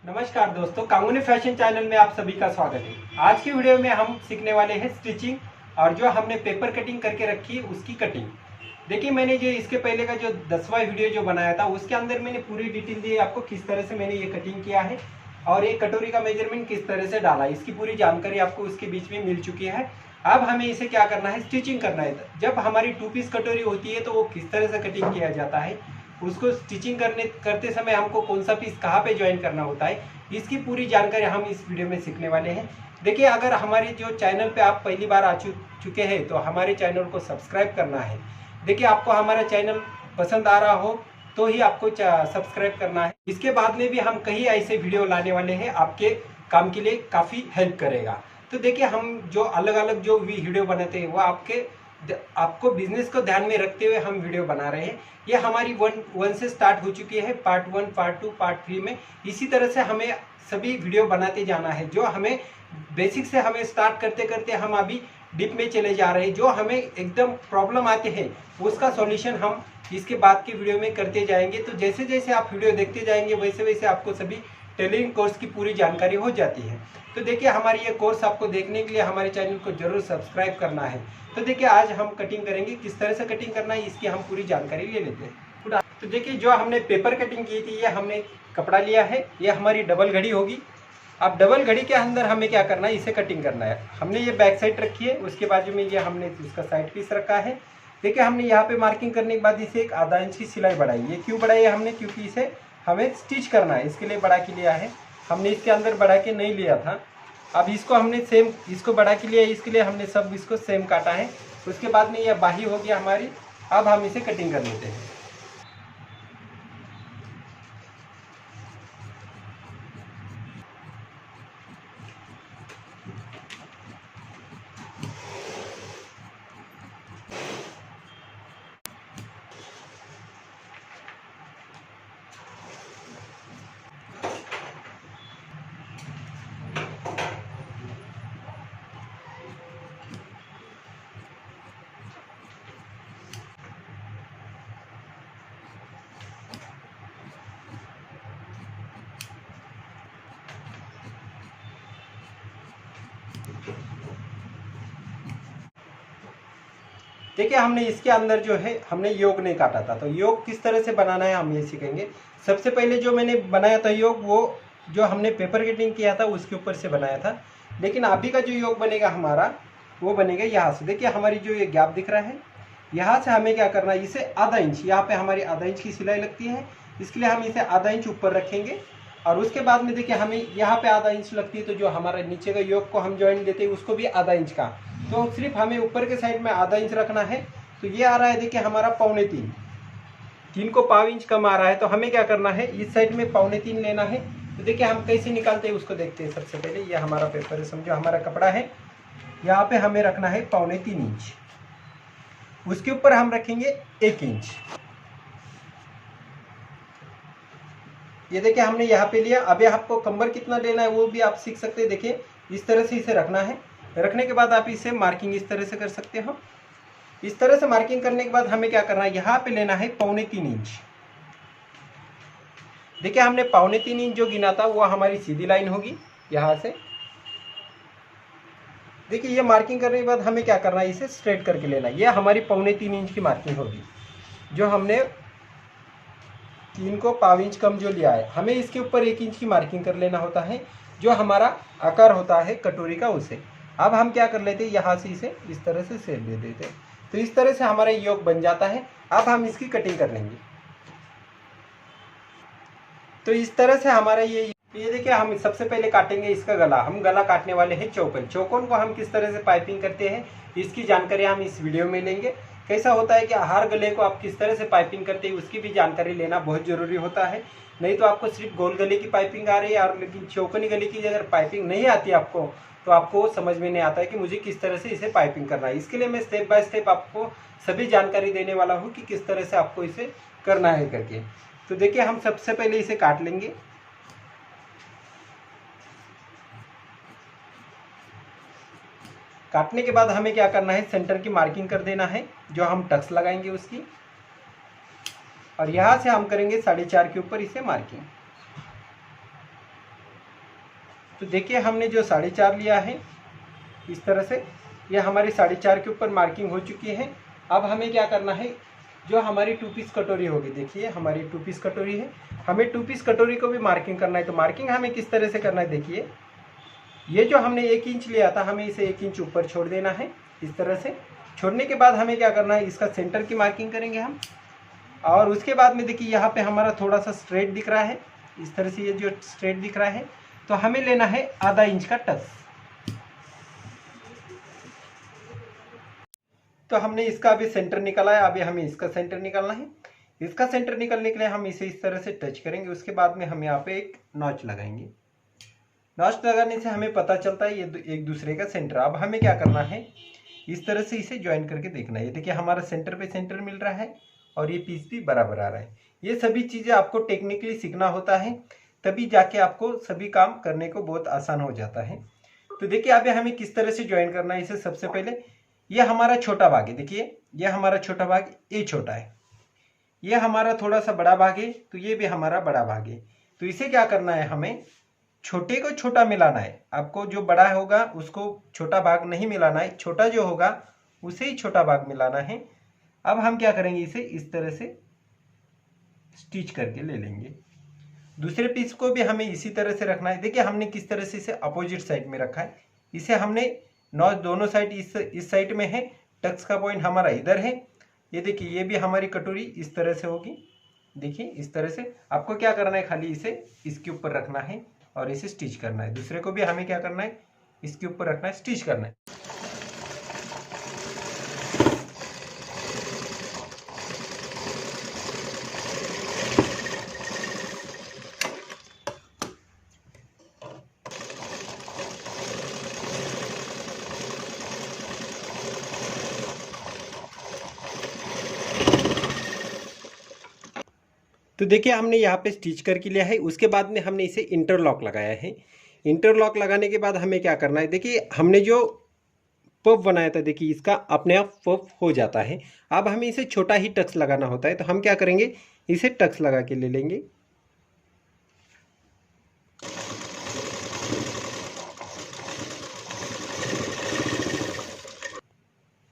नमस्कार दोस्तों, कांगुनी fashion channel में आप सभी का स्वागत है। आज की वीडियो में हम सीखने वाले हैं स्टिचिंग और जो हमने पेपर कटिंग करके रखी है उसकी कटिंग। देखिए, मैंने जो इसके पहले का जो 10वां वीडियो जो बनाया था उसके अंदर मैंने पूरी डिटेल दी आपको किस तरह से मैंने ये कटिंग किया है और एक कटोरी का मेजरमेंट किस तरह से डाला, इसकी पूरी जानकारी आपको उसके बीच में मिल चुकी है। अब हमें इसे क्या करना है, स्टिचिंग करना है। जब हमारी 2 पीस कटोरी होती है तो वो किस तरह से कटिंग किया जाता है, उसको स्टिचिंग करते समय हमको कौन सा पीस कहाँ पे ज्वाइन करना होता है, इसकी पूरी जानकारी हम इस वीडियो में सीखने वाले हैं। देखिए, अगर हमारे जो चैनल पे आप पहली बार आ चुके हैं तो हमारे चैनल को सब्सक्राइब करना है। देखिए, आपको हमारा चैनल पसंद आ रहा हो तो ही आपको सब्सक्राइब करना है। इसके बाद में भी हम कई ऐसे वीडियो लाने वाले हैं, आपके काम के लिए काफ़ी हेल्प करेगा। तो देखिए, हम जो अलग अलग जो वीडियो बनाते हैं वो आपको बिजनेस को ध्यान में रखते हुए हम वीडियो बना रहे हैं। ये हमारी वन से स्टार्ट हो चुकी है, पार्ट 1, पार्ट 2, पार्ट 3 में। इसी तरह से हमें सभी वीडियो बनाते जाना है। जो हमें बेसिक से हमें स्टार्ट करते करते हम अभी डीप में चले जा रहे हैं। जो हमें एकदम प्रॉब्लम आते हैं उसका सॉल्यूशन हम इसके बाद की वीडियो में करते जाएंगे। तो जैसे जैसे आप वीडियो देखते जाएंगे वैसे वैसे आपको सभी टेलरिंग कोर्स की पूरी जानकारी हो जाती है। तो देखिए, हमारी ये कोर्स आपको देखने के लिए हमारे चैनल को जरूर सब्सक्राइब करना है। तो देखिए, आज हम कटिंग करेंगे, किस तरह से कटिंग करना है इसकी हम पूरी जानकारी ले लेते हैं। तो देखिए, जो हमने पेपर कटिंग की थी, ये हमने कपड़ा लिया है, ये हमारी डबल घड़ी होगी। अब डबल घड़ी के अंदर हमें क्या करना है, इसे कटिंग करना है। हमने ये बैक साइड रखी है, उसके बाजू में ये हमने इसका साइड पीस रखा है। देखिए, हमने यहाँ पे मार्किंग करने के बाद इसे एक आधा इंच की सिलाई बढ़ाई। ये क्यों बढ़ाई है हमने, क्योंकि इसे हमें स्टिच करना है, इसके लिए बढ़ा के लिया है। हमने इसके अंदर बढ़ा के नहीं लिया था। अब इसको हमने सेम इसको बढ़ा के लिया, इसके लिए हमने सब इसको सेम काटा है। उसके बाद में यह बाही हो गया हमारी। अब हम इसे कटिंग कर लेते हैं। देखिए, हमने इसके अंदर जो है हमने योग नहीं काटा था, तो योग किस तरह से बनाना है हम ये सीखेंगे। सबसे पहले जो मैंने बनाया था योग, वो जो हमने पेपर कटिंग किया था उसके ऊपर से बनाया था। लेकिन अभी का जो योग बनेगा हमारा, वो बनेगा यहाँ से। देखिए, हमारी जो ये गैप दिख रहा है, यहाँ से हमें क्या करना है, इसे आधा इंच, यहाँ पे हमारी आधा इंच की सिलाई लगती है, इसके लिए हम इसे आधा इंच ऊपर रखेंगे। और उसके बाद में देखिए, हमें यहाँ पे आधा इंच लगती है, तो जो हमारा नीचे का योग को हम ज्वाइन देते हैं उसको भी आधा इंच का, तो सिर्फ हमें ऊपर के साइड में आधा इंच रखना है। तो ये आ रहा है, देखिए हमारा 3.25, 3 को पाव इंच कम आ रहा है। तो हमें क्या करना है, इस साइड में 3.25 लेना है। तो देखिए, हम कैसे निकालते हैं उसको देखते हैं। सबसे पहले ये हमारा पेपर है, समझो हमारा कपड़ा है, यहाँ पे हमें रखना है 3.25 इंच, उसके ऊपर हम रखेंगे 1 इंच। ये देखिए, हमने यहाँ पे लिया। अब आपको कमर कितना लेना है वो भी आप सीख सकते हैं। देखिए, इस तरह से इसे रखना है। रखने के बाद आप इसे मार्किंग इस तरह से कर सकते हो। इस तरह से मार्किंग करने के बाद हमें क्या करना है, यहाँ पे लेना है 3.25 इंच। देखिए, हमने 3.25 इंच जो गिना था वो हमारी सीधी लाइन होगी यहाँ से। देखिए, ये मार्किंग करने के बाद हमें क्या करना है, इसे स्ट्रेट करके लेना है। ये हमारी 3.25 इंच की मार्किंग होगी। जो हमने 3 को पाव इंच कम जो लिया है, हमें इसके ऊपर 1 इंच की मार्किंग कर लेना होता है, जो हमारा आकार होता है कटोरी का उसे। अब हम क्या कर लेते हैं, यहाँ से इसे इस तरह से शेप दे देते हैं। तो इस तरह से हमारा योग बन जाता है। अब हम इसकी कटिंग कर लेंगे। तो इस तरह से हमारा ये देखिए, हम सबसे पहले काटेंगे इसका गला। हम गला काटने वाले हैं चौकोन। चौकोन को हम किस तरह से पाइपिंग करते हैं इसकी जानकारी हम इस वीडियो में लेंगे। कैसा होता है कि हर गले को आप किस तरह से पाइपिंग करते हैं उसकी भी जानकारी लेना बहुत जरूरी होता है। नहीं तो आपको सिर्फ गोल गले की पाइपिंग आ रही है, और लेकिन चौकोनी गले की अगर पाइपिंग नहीं आती आपको, तो आपको समझ में नहीं आता है कि मुझे किस तरह से इसे पाइपिंग करना है। इसके लिए मैं स्टेप बाय स्टेप आपको सभी जानकारी देने वाला हूँ कि किस तरह से आपको इसे करना है करके। तो देखिए, हम सबसे पहले इसे काट लेंगे। काटने के बाद हमें क्या करना है, सेंटर की मार्किंग कर देना है, जो हम टक्स लगाएंगे उसकी। और यहाँ से हम करेंगे 4.5 के ऊपर इसे मार्किंग। तो देखिए हमने जो 4.5 लिया है इस तरह से, ये हमारी 4.5 के ऊपर मार्किंग हो चुकी है। अब हमें क्या करना है, जो हमारी 2 पीस कटोरी होगी, देखिए हमारी 2 पीस कटोरी है, हमें 2 पीस कटोरी को भी मार्किंग करना है। तो मार्किंग हमें किस तरह से करना है, देखिए ये जो हमने 1 इंच लिया था, हमें इसे 1 इंच ऊपर छोड़ देना है इस तरह से। छोड़ने के बाद हमें क्या करना है, इसका सेंटर की मार्किंग करेंगे हम। और उसके बाद में देखिए यहाँ पे हमारा थोड़ा सा स्ट्रेट दिख रहा है इस तरह से, ये जो स्ट्रेट दिख रहा है, तो हमें लेना है आधा इंच का टक्स। तो हमने इसका अभी सेंटर निकाला है, अभी हमें इसका सेंटर निकालना है। इसका सेंटर निकालने के लिए हम इसे इस तरह से टच करेंगे। उसके बाद में हम यहाँ पे एक नॉच लगाएंगे। नॉच लगाने से हमें पता चलता है ये एक दूसरे का सेंटर। अब हमें क्या करना है, इस तरह से इसे ज्वाइन करके देखना है। देखिए हमारा सेंटर पे सेंटर मिल रहा है और ये पीस भी बराबर आ रहा है। ये सभी चीज़ें आपको टेक्निकली सीखना होता है, तभी जाके आपको सभी काम करने को बहुत आसान हो जाता है। तो देखिए अभी हमें किस तरह से ज्वाइन करना है इसे। सबसे पहले ये हमारा छोटा भाग है, देखिए ये हमारा छोटा भाग, ये छोटा है, ये हमारा थोड़ा सा बड़ा भाग है, तो ये भी हमारा बड़ा भाग है। तो इसे क्या करना है, हमें छोटे को छोटा मिलाना है। आपको जो बड़ा होगा उसको छोटा भाग नहीं मिलाना है, छोटा जो होगा उसे ही छोटा भाग मिलाना है। अब हम क्या करेंगे, इसे इस तरह से स्टिच करके ले लेंगे। दूसरे पीस को भी हमें इसी तरह से रखना है। देखिए हमने किस तरह से इसे अपोजिट साइड में रखा है। इसे हमने नॉच दोनों साइड इस साइड में है, टक्स का पॉइंट हमारा इधर है। ये देखिए ये भी हमारी कटोरी इस तरह से होगी। देखिए इस तरह से आपको क्या करना है, खाली इसे इसके ऊपर रखना है और इसे स्टिच करना है। दूसरे को भी हमें क्या करना है, इसके ऊपर रखना है, स्टिच करना है। तो देखिए हमने यहाँ पे स्टिच करके लिया है। उसके बाद में हमने इसे इंटरलॉक लगाया है। इंटरलॉक लगाने के बाद हमें क्या करना है, देखिए हमने जो पफ बनाया था, देखिए इसका अपने आप पफ हो जाता है। अब हमें इसे छोटा ही टक्स लगाना होता है, तो हम क्या करेंगे, इसे टक्स लगा के ले लेंगे।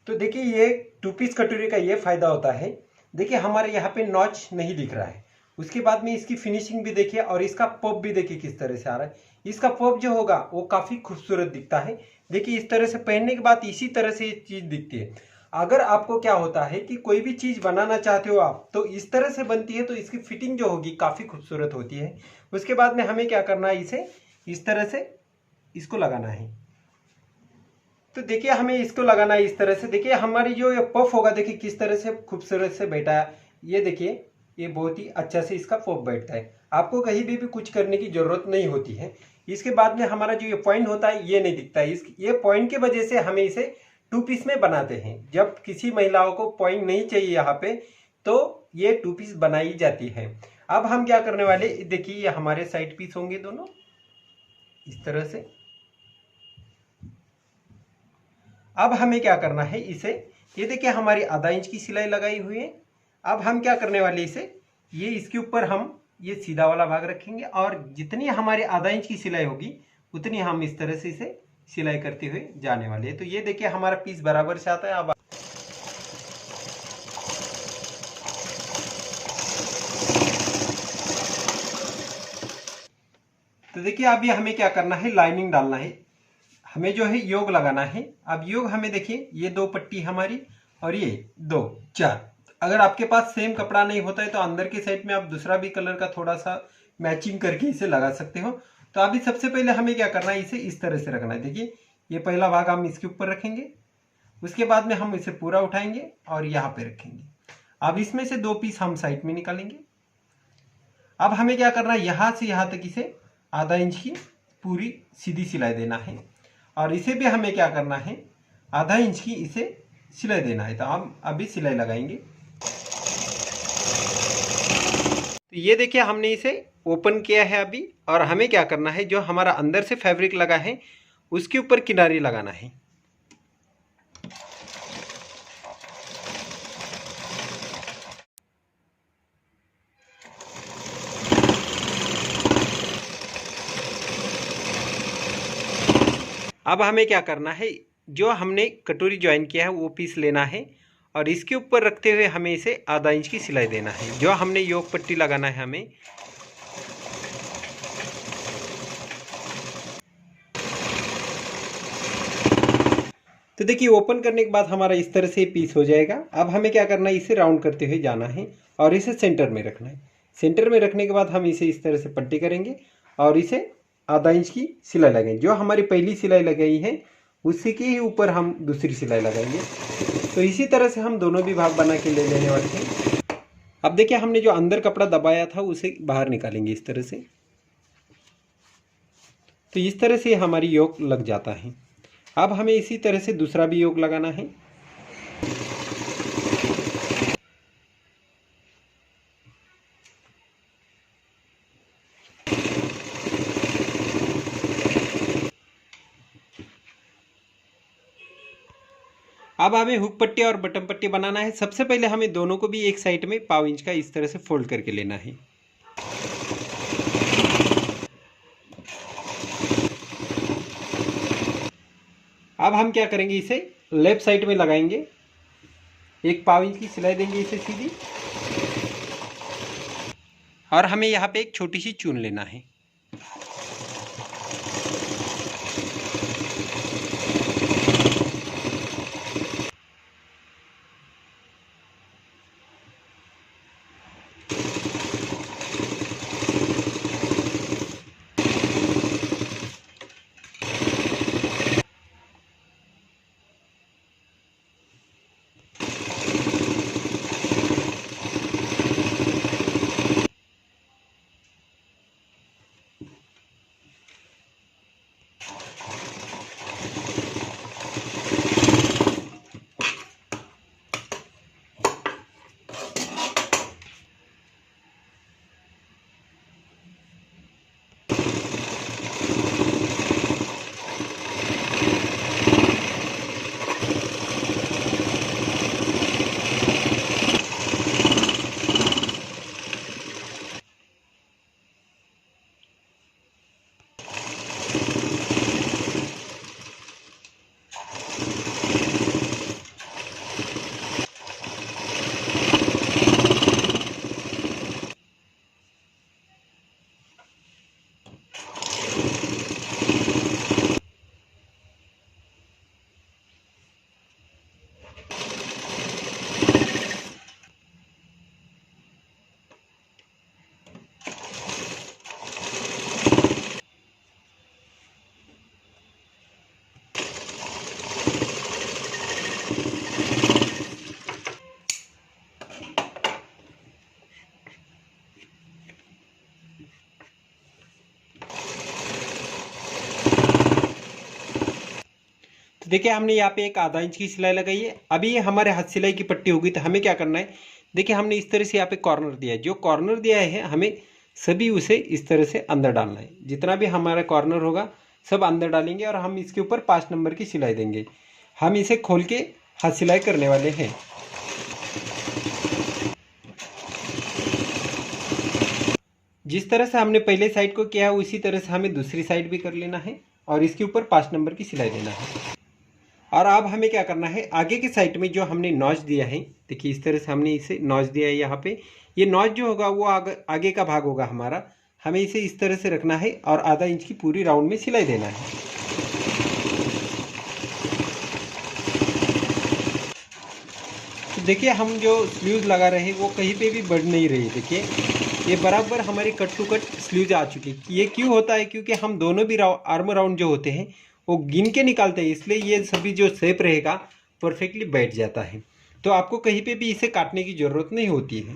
तो देखिए ये 2 पीस कटोरी का ये फायदा होता है, देखिए हमारे यहाँ पे नॉच नहीं दिख रहा है। उसके बाद में इसकी फिनिशिंग भी देखिए और इसका पॉप भी देखिए किस तरह से आ रहा है। इसका पॉप जो होगा वो काफ़ी खूबसूरत दिखता है। देखिए इस तरह से पहनने के बाद इसी तरह से ये चीज़ दिखती है। अगर आपको क्या होता है कि कोई भी चीज़ बनाना चाहते हो आप, तो इस तरह से बनती है, तो इसकी फिटिंग जो होगी काफ़ी खूबसूरत होती है। उसके बाद में हमें क्या करना है, इसे इस तरह से इसको लगाना है। तो देखिए हमें इसको लगाना है इस तरह से। देखिए हमारी जो ये पफ होगा, देखिए किस तरह से खूबसूरत से बैठा है। ये देखिए ये बहुत ही अच्छा से इसका पफ बैठता है। आपको कहीं भी कुछ करने की जरूरत नहीं होती है। इसके बाद में हमारा जो ये पॉइंट होता है ये नहीं दिखता है। ये पॉइंट की वजह से हमें इसे 2 पीस में बनाते हैं। जब किसी महिलाओं को पॉइंट नहीं चाहिए यहाँ पे, तो ये 2 पीस बनाई जाती है। अब हम क्या करने वाले, देखिए ये हमारे साइड पीस होंगे दोनों इस तरह से। अब हमें क्या करना है, इसे ये देखिए हमारी आधा इंच की सिलाई लगाई हुई है। अब हम क्या करने वाले, इसे ये इसके ऊपर हम ये सीधा वाला भाग रखेंगे और जितनी हमारी आधा इंच की सिलाई होगी उतनी हम इस तरह से इसे सिलाई करते हुए जाने वाले हैं। तो ये देखिए हमारा पीस बराबर से आता है। अब तो देखिए अभी हमें क्या करना है, लाइनिंग डालना है, हमें जो है योग लगाना है। अब योग हमें देखिए ये 2 पट्टी हमारी और ये 2 4। अगर आपके पास सेम कपड़ा नहीं होता है तो अंदर के साइड में आप दूसरा भी कलर का थोड़ा सा मैचिंग करके इसे लगा सकते हो। तो अभी सबसे पहले हमें क्या करना है, इसे इस तरह से रखना है। देखिए ये पहला भाग हम इसके ऊपर रखेंगे। उसके बाद में हम इसे पूरा उठाएंगे और यहाँ पे रखेंगे। अब इसमें से 2 पीस हम साइड में निकालेंगे। अब हमें क्या करना है, यहाँ से यहाँ तक इसे आधा इंच की पूरी सीधी सिलाई देना है और इसे भी हमें क्या करना है, आधा इंच की इसे सिलाई देना है। तो हम अभी सिलाई लगाएंगे। तो ये देखिए हमने इसे ओपन किया है अभी, और हमें क्या करना है, जो हमारा अंदर से फैब्रिक लगा है उसके ऊपर किनारी लगाना है। अब हमें क्या करना है, जो हमने कटोरी ज्वाइन किया है वो पीस लेना है और इसके ऊपर रखते हुए हमें इसे आधा इंच की सिलाई देना है। जो हमने योक पट्टी लगाना है हमें, तो देखिए ओपन करने के बाद हमारा इस तरह से पीस हो जाएगा। अब हमें क्या करना है, इसे राउंड करते हुए जाना है और इसे सेंटर में रखना है। सेंटर में रखने के बाद हम इसे इस तरह से पट्टी करेंगे और इसे आधा इंच की सिलाई लगाएंगे। जो हमारी पहली सिलाई लगाई है उसी के ही ऊपर हम दूसरी सिलाई लगाएंगे। तो इसी तरह से हम दोनों भी भाग बना के ले लेने वाले हैं। अब देखिए हमने जो अंदर कपड़ा दबाया था उसे बाहर निकालेंगे इस तरह से। तो इस तरह से हमारी योक लग जाता है। अब हमें इसी तरह से दूसरा भी योक लगाना है। अब हमें हुक पट्टी और बटन पट्टी बनाना है। सबसे पहले हमें दोनों को भी एक साइड में पाव इंच का इस तरह से फोल्ड करके लेना है। अब हम क्या करेंगे, इसे लेफ्ट साइड में लगाएंगे, एक पाव इंच की सिलाई देंगे इसे सीधी, और हमें यहाँ पे एक छोटी सी चून लेना है। देखिए हमने यहाँ पे एक आधा इंच की सिलाई लगाई है। अभी ये हमारे हाथ सिलाई की पट्टी होगी, तो हमें क्या करना है, देखिए हमने इस तरह से यहाँ पे कॉर्नर दिया है। जो कॉर्नर दिया है हमें सभी उसे इस तरह से अंदर डालना है। जितना भी हमारा कॉर्नर होगा सब अंदर डालेंगे और हम इसके ऊपर 5 नंबर की सिलाई देंगे। हम इसे खोल के हाथ सिलाई करने वाले हैं। जिस तरह से हमने पहले साइड को किया है उसी तरह से हमें दूसरी साइड भी कर लेना है और इसके ऊपर 5 नंबर की सिलाई देना है। और अब हमें क्या करना है, आगे के साइड में जो हमने नॉच दिया है, देखिए इस तरह से हमने इसे नॉच दिया है यहाँ पे। ये नॉच जो होगा वो आगे का भाग होगा हमारा। हमें इसे इस तरह से रखना है और आधा इंच की पूरी राउंड में सिलाई देना है। तो देखिए हम जो स्लीव्स लगा रहे हैं वो कहीं पे भी बढ़ नहीं रही। देखिए ये बराबर हमारी कट टू कट स्लीव्स आ चुकी है। ये क्यों होता है, क्योंकि हम दोनों भी आर्म राउंड जो होते हैं वो गिन के निकालते हैं, इसलिए ये सभी जो शेप रहेगा परफेक्टली बैठ जाता है। तो आपको कहीं पे भी इसे काटने की ज़रूरत नहीं होती है।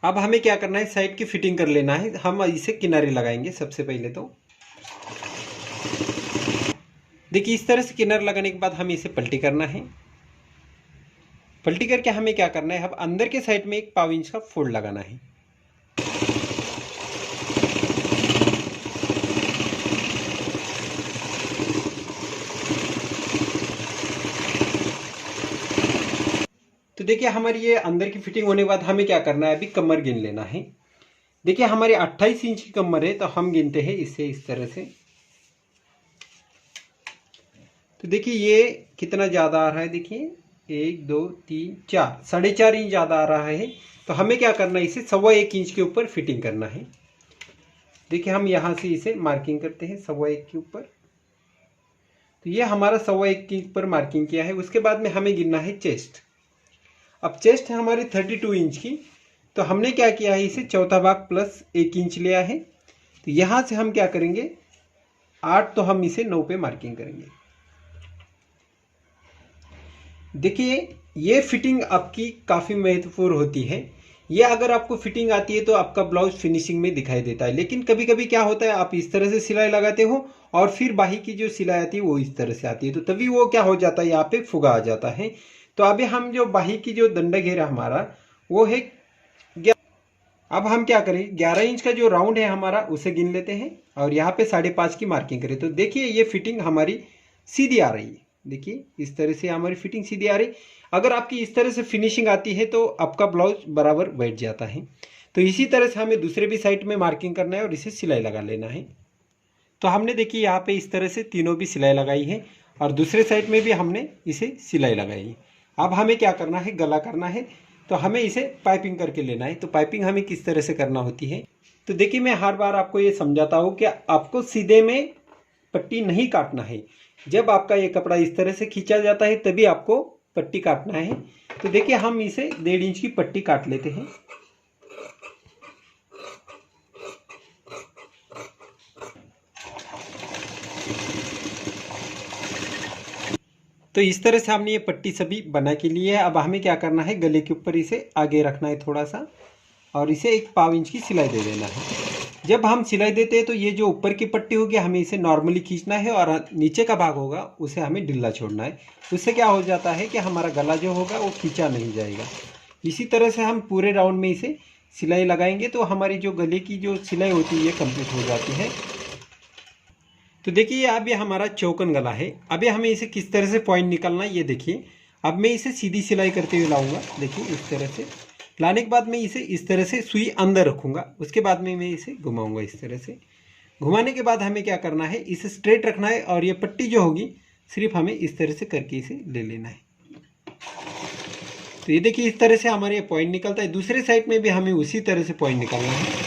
अब हमें क्या करना है, साइड की फिटिंग कर लेना है। हम इसे किनारे लगाएंगे सबसे पहले। तो देखिए इस तरह से किनारे लगाने के बाद हमें इसे पलटी करना है। पलटी करके हमें क्या करना है, अब अंदर के साइड में एक पाव इंच का फोल्ड लगाना है। तो देखिए हमारी ये अंदर की फिटिंग होने के बाद हमें क्या करना है, अभी कमर गिन लेना है। देखिए हमारी 28 इंच की कमर है, तो हम गिनते हैं इससे इस तरह से। तो देखिए ये कितना ज़्यादा आ रहा है, देखिए 1 2 3 4, 4.5 इंच ज़्यादा आ रहा है। तो हमें क्या करना है, इसे 1.25 इंच के ऊपर फिटिंग करना है। देखिए हम यहाँ से इसे मार्किंग करते हैं 1.25 के ऊपर। तो ये हमारा 1.25 के ऊपर मार्किंग किया है। उसके बाद में हमें गिनना है चेस्ट। अब चेस्ट है हमारी 32 इंच की, तो हमने क्या किया है, इसे चौथा भाग प्लस 1 इंच लिया है। तो यहाँ से हम क्या करेंगे 8, तो हम इसे 9 पे मार्किंग करेंगे। देखिए ये फिटिंग आपकी काफ़ी महत्वपूर्ण होती है। ये अगर आपको फिटिंग आती है तो आपका ब्लाउज फिनिशिंग में दिखाई देता है। लेकिन कभी कभी क्या होता है, आप इस तरह से सिलाई लगाते हो और फिर बाही की जो सिलाई आती है वो इस तरह से आती है, तो तभी वो क्या हो जाता है, यहाँ पे फुगा आ जाता है। तो अभी हम जो बाही की जो दंड घेरा हमारा वो है, अब हम क्या करें 11 इंच का जो राउंड है हमारा उसे गिन लेते हैं और यहाँ पे 5.5 की मार्किंग करें। तो देखिए ये फिटिंग हमारी सीधी आ रही है। देखिए इस तरह से हमारी फिटिंग सीधी आ रही। अगर आपकी इस तरह से फिनिशिंग आती है तो आपका ब्लाउज बराबर बैठ जाता है। तो इसी तरह से हमें दूसरे भी साइड में मार्किंग करना है और इसे सिलाई लगा लेना है। तो हमने देखिए यहाँ पे इस तरह से तीनों भी सिलाई लगाई है और दूसरे साइड में भी हमने इसे सिलाई लगाई है। अब हमें क्या करना है, गला करना है। तो हमें इसे पाइपिंग करके लेना है। तो पाइपिंग हमें किस तरह से करना होती है, तो देखिए मैं हर बार आपको ये समझाता हूँ कि आपको सीधे में पट्टी नहीं काटना है। जब आपका ये कपड़ा इस तरह से खींचा जाता है तभी आपको पट्टी काटना है। तो देखिए हम इसे 1.5 इंच की पट्टी काट लेते हैं। तो इस तरह से हमने ये पट्टी सभी बना के लिए है। अब हमें क्या करना है, गले के ऊपर इसे आगे रखना है थोड़ा सा और इसे 1 पाव इंच की सिलाई दे देना है। जब हम सिलाई देते हैं तो ये जो ऊपर की पट्टी होगी हमें इसे नॉर्मली खींचना है और नीचे का भाग होगा उसे हमें ढीला छोड़ना है। उससे क्या हो जाता है कि हमारा गला जो होगा वो खींचा नहीं जाएगा। इसी तरह से हम पूरे राउंड में इसे सिलाई लगाएंगे तो हमारी जो गले की जो सिलाई होती है ये कंप्लीट हो जाती है। तो देखिए अब ये हमारा चौकन गला है। अभी हमें इसे किस तरह से पॉइंट निकालना है ये देखिए। अब मैं इसे सीधी सिलाई करते हुए लाऊंगा। देखिए इस तरह से लाने के बाद मैं इसे इस तरह से सुई अंदर रखूंगा। उसके बाद में मैं इसे घुमाऊंगा। इस तरह से घुमाने के बाद हमें क्या करना है, इसे स्ट्रेट रखना है और ये पट्टी जो होगी सिर्फ हमें इस तरह से करके इसे ले लेना है। तो ये देखिए इस तरह से हमारे ये पॉइंट निकलता है। दूसरे साइड में भी हमें उसी तरह से पॉइंट निकालना है।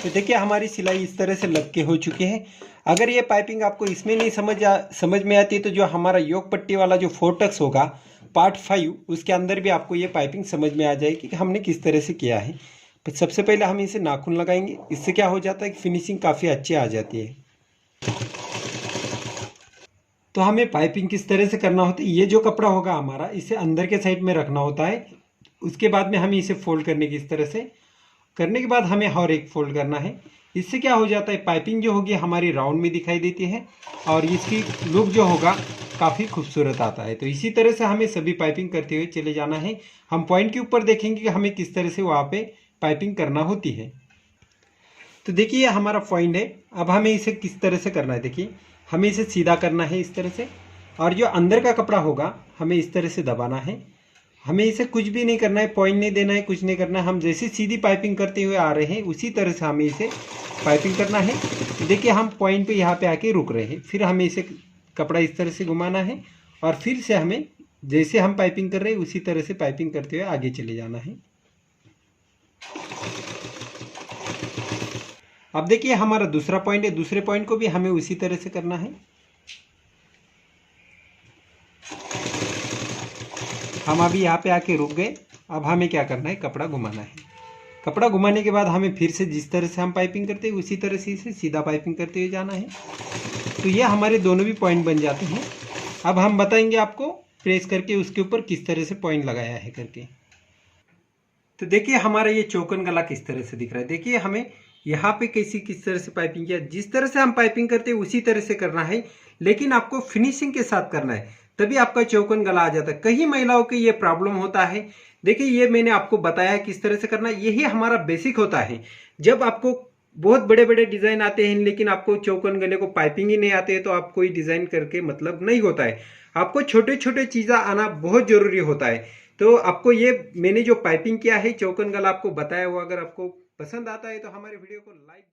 तो देखिए हमारी सिलाई इस तरह से लग के हो चुकी है। अगर ये पाइपिंग आपको इसमें नहीं समझ में आती है तो जो हमारा योग पट्टी वाला जो फोर्टक्स होगा पार्ट 5 उसके अंदर भी आपको ये पाइपिंग समझ में आ जाएगी कि हमने किस तरह से किया है। तो सबसे पहले हम इसे नाखून लगाएंगे। इससे क्या हो जाता है कि फिनिशिंग काफ़ी अच्छी आ जाती है। तो हमें पाइपिंग किस तरह से करना होता है, ये जो कपड़ा होगा हमारा इसे अंदर के साइड में रखना होता है। उसके बाद में हमें इसे फोल्ड करने की इस तरह से करने के बाद हमें और एक फोल्ड करना है। इससे क्या हो जाता है, पाइपिंग जो होगी हमारी राउंड में दिखाई देती है और इसकी लुक जो होगा काफ़ी खूबसूरत आता है। तो इसी तरह से हमें सभी पाइपिंग करते हुए चले जाना है। हम पॉइंट के ऊपर देखेंगे कि हमें किस तरह से वहाँ पे पाइपिंग करना होती है। तो देखिए हमारा पॉइंट है। अब हमें इसे किस तरह से करना है, देखिए हमें इसे सीधा करना है इस तरह से और जो अंदर का कपड़ा होगा हमें इस तरह से दबाना है। हमें इसे कुछ भी नहीं करना है, पॉइंट नहीं देना है, कुछ नहीं करना है। हम जैसे सीधी पाइपिंग करते हुए आ रहे हैं उसी तरह से हमें इसे पाइपिंग करना है। देखिए हम पॉइंट पे यहाँ पे आके रुक रहे हैं। फिर हमें इसे कपड़ा इस तरह से घुमाना है और फिर से हमें जैसे हम पाइपिंग कर रहे हैं उसी तरह से पाइपिंग करते हुए आगे चले जाना है। अब देखिए हमारा दूसरा पॉइंट है। दूसरे पॉइंट को भी हमें उसी तरह से करना है। हम अभी यहाँ पे आके रुक गए। अब हमें क्या करना है, कपड़ा घुमाना है। कपड़ा घुमाने के बाद हमें फिर से जिस तरह से हम पाइपिंग करते हैं उसी तरह से इसे सीधा पाइपिंग करते हुए जाना है। तो ये हमारे दोनों भी पॉइंट बन जाते हैं। अब हम बताएंगे आपको प्रेस करके उसके ऊपर किस तरह से पॉइंट लगाया है करके। तो देखिए हमारा ये चौकन गला किस तरह से दिख रहा है। देखिए हमें यहाँ पे किस तरह से पाइपिंग किया, जिस तरह से हम पाइपिंग करते हैं उसी तरह से करना है, लेकिन आपको फिनिशिंग के साथ करना है तभी आपका चौकन गला आ जाता है। कई महिलाओं के ये प्रॉब्लम होता है। देखिए ये मैंने आपको बताया है किस तरह से करना है। यही हमारा बेसिक होता है। जब आपको बहुत बड़े बड़े डिजाइन आते हैं, लेकिन आपको चौकन गले को पाइपिंग ही नहीं आते है तो आप कोई डिजाइन करके मतलब नहीं होता है। आपको छोटे छोटे चीज़ें आना बहुत जरूरी होता है। तो आपको ये मैंने जो पाइपिंग किया है चौकन गला आपको बताया हुआ, अगर आपको पसंद आता है तो हमारे वीडियो को लाइक